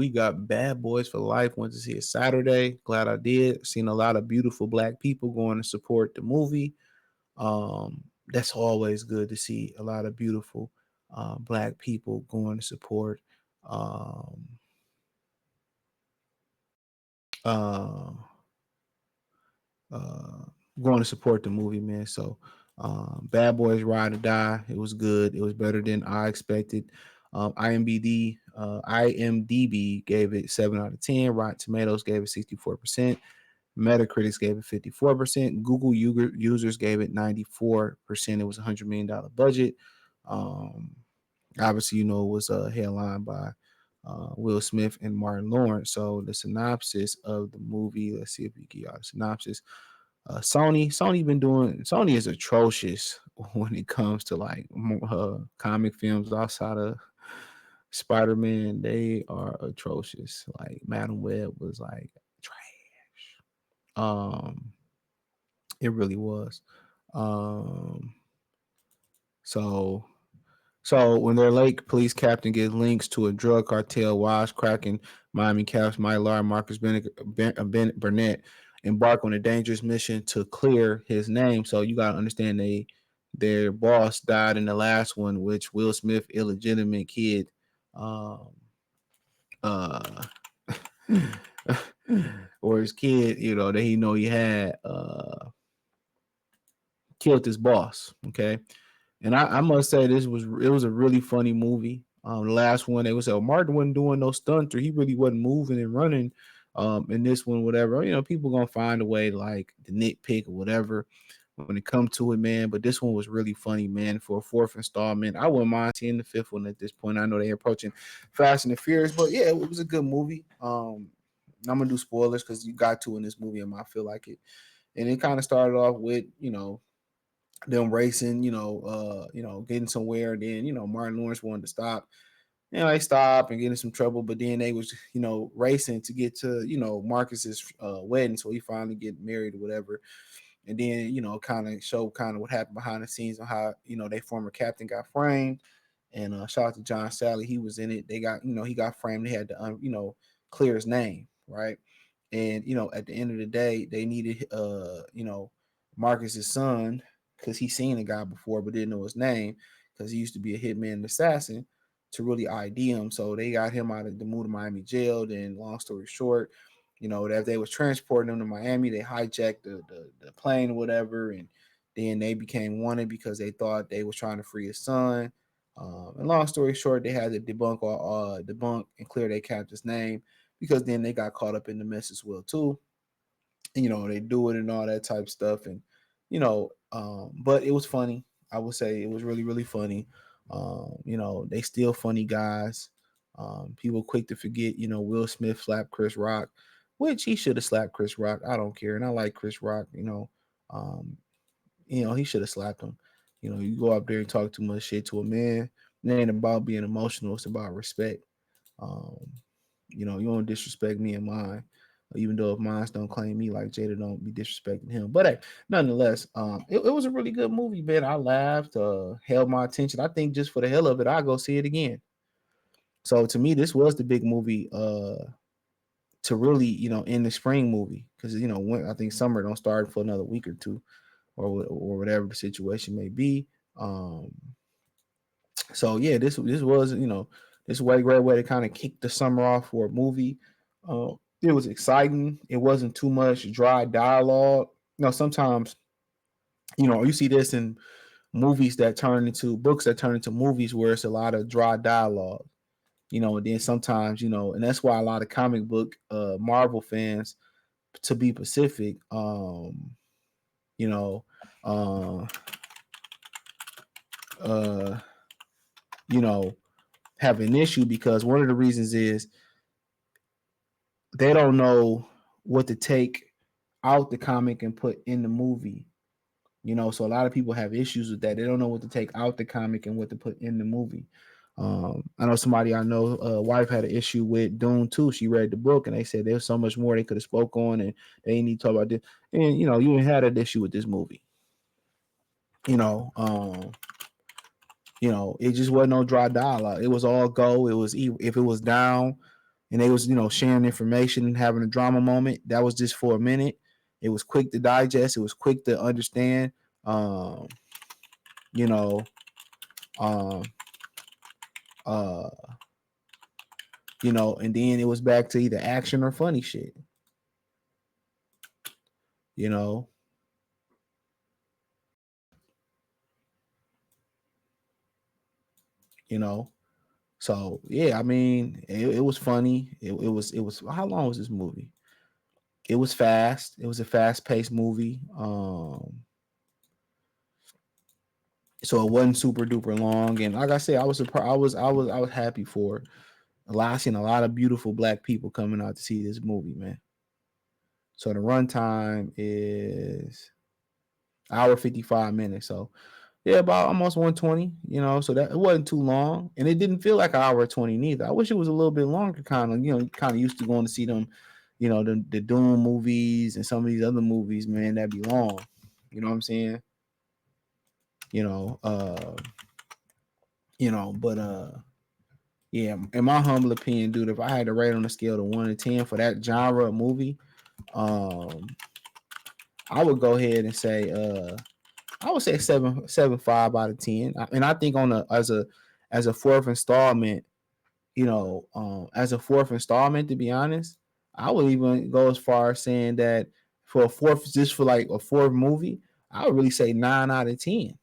we got Bad Boys for Life. Went to see it Saturday. Glad I did. Seen a lot of beautiful black people going to support the movie. That's always good to see a lot of beautiful black people going to support um, uh, uh, going to support the movie, man. So, Bad Boys Ride or Die. It was good. It was better than I expected. IMDb gave it 7 out of 10. Rotten Tomatoes gave it 64%. Metacritics gave it 54%. Google users gave it 94%. It was $100 million budget. Um, Obviously, it was headlined by Will Smith and Martin Lawrence. So the synopsis of the movie. Let's see if we get y'all the synopsis. Sony is atrocious when it comes to like comic films outside of Spider-Man. They are atrocious. Like Madam Web was like trash. Um, it really was. Um, so when their late police captain gets links to a drug cartel, wisecracking Miami Caps Mylar Marcus Burnett embark on a dangerous mission to clear his name. So you gotta understand their boss died in the last one, which Will Smith illegitimate kid um uh or his kid, that he had killed his boss. Okay. And I must say it was a really funny movie. The last one they was oh, Martin wasn't doing no stunts or he really wasn't moving and running. In this one, whatever, people gonna find a way like the nitpick or whatever when it comes to it, man. But this one was really funny, man. For a fourth installment, I wouldn't mind seeing the fifth one at this point. I know they're approaching Fast and the Furious, but yeah, it was a good movie. I'm gonna do spoilers because you got to in this movie, and I feel like it. And it kind of started off with them racing, getting somewhere. And then, Martin Lawrence wanted to stop. They stopped and get in some trouble, but then they was, racing to get to, Marcus's wedding. So he finally get married or whatever. And then, kind of show kind of what happened behind the scenes on how, their former captain got framed. And shout out to John Sally. He was in it. They got, he got framed. They had to, clear his name. Right. And, at the end of the day, they needed, Marcus's son, because he seen a guy before but didn't know his name because he used to be a hitman and assassin, to really ID him. So they got him out of the Miami jail. Then, long story short, that they was transporting him to Miami, they hijacked the plane or whatever, and then they became wanted because they thought they was trying to free his son. And long story short, they had to debunk and clear their captain's name because then they got caught up in the mess as well too. They do it and all that type of stuff, and but it was funny. I would say it was really, really funny. They still funny guys. People quick to forget, Will Smith slapped Chris Rock, which he should have slapped Chris Rock. I don't care. And I like Chris Rock, um, he should have slapped him. You go up there and talk too much shit to a man. It ain't about being emotional, it's about respect. Um, you don't disrespect me and mine. Even though if mines don't claim me, like Jada don't be disrespecting him. But hey, nonetheless, it was a really good movie, man. I laughed, held my attention. I think just for the hell of it, I'll go see it again. So to me, this was the big movie to really, end the spring movie. Because, when I think summer don't start for another week or two or whatever the situation may be. Um, so yeah, this was, this was a great way to kind of kick the summer off for a movie. It was exciting. It wasn't too much dry dialogue. Sometimes, you see this in movies that turn into books that turn into movies where it's a lot of dry dialogue. And then sometimes, and that's why a lot of comic book Marvel fans, to be Pacific, you know, uh, uh, you know, have an issue because one of the reasons is they don't know what to take out the comic and put in the movie. So a lot of people have issues with that. They don't know what to take out the comic and what to put in the movie. I know somebody I know, wife had an issue with Dune too. She read the book and they said there's so much more they could have spoke on and they didn't need to talk about this. And you didn't have that issue with this movie. You know, um, it just wasn't no dry dialogue. It was all go. It was if it was down. and they was sharing information and having a drama moment. That was just for a minute. It was quick to digest. It was quick to understand. Um, you know, um, uh, and then it was back to either action or funny shit. You know, you know. So yeah, I mean, it was funny. It was. How long was this movie? It was fast. It was a fast paced movie. So it wasn't super duper long. And like I said, I was surprised. I was happy for a lot. I seen a lot of beautiful black people coming out to see this movie, man. So the runtime is hour 55 minutes. So yeah, about almost 120. So that it wasn't too long, and it didn't feel like an hour 20 neither. I wish it was a little bit longer. Kind of used to going to see them, the Doom movies and some of these other movies. Man, that'd be long. You know what I'm saying? You know, but yeah. In my humble opinion, dude, if I had to rate on a scale of 1 to 10 for that genre of movie, um, I would go ahead and say I would say 7.5 out of 10. And I think on a as a fourth installment, as a fourth installment, to be honest, I would even go as far as saying that for a fourth, just for like a fourth movie, I would really say 9 out of 10.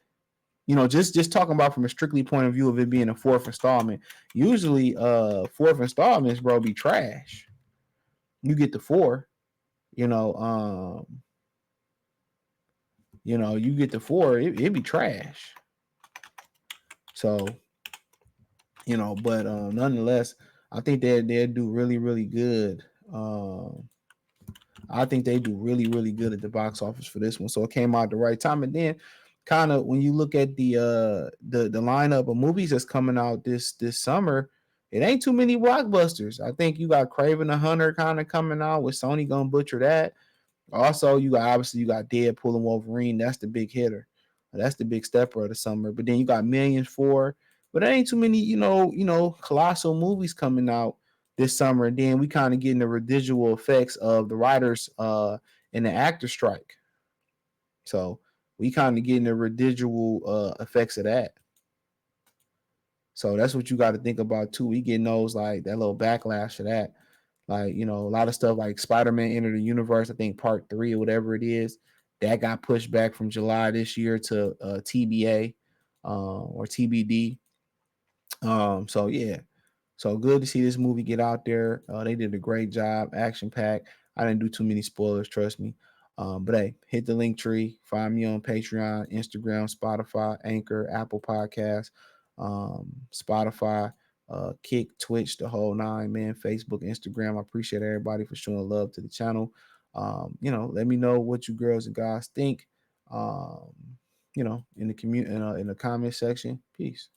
Just talking about from a strictly point of view of it being a fourth installment. Usually, fourth installments, bro, be trash. You get the four, you know, you get the four, it be trash. So, but nonetheless, I think they do really, really good. I think they do really, really good at the box office for this one. So it came out at the right time. And then kind of when you look at the lineup of movies that's coming out this summer, it ain't too many blockbusters. I think you got Craven the Hunter kind of coming out with Sony gonna butcher that. Also, you got Deadpool and Wolverine. That's the big hitter. That's the big stepper of the summer. But then you got Millions 4. But there ain't too many, colossal movies coming out this summer. And then we kind of getting the residual effects of the writers and the actor strike. So we kind of getting the residual effects of that. So that's what you got to think about too. We getting those like that little backlash of that. Like, a lot of stuff like Spider-Man Enter the Universe, I think part 3 or whatever it is, that got pushed back from July this year to TBA or TBD. So yeah. So good to see this movie get out there. They did a great job, action packed. I didn't do too many spoilers, trust me. But hey, hit the link tree. Find me on Patreon, Instagram, Spotify, Anchor, Apple Podcasts, Spotify, Kick, Twitch, the whole nine, man. Facebook, Instagram. I appreciate everybody for showing love to the channel. Let me know what you girls and guys think. In the comment section. Peace.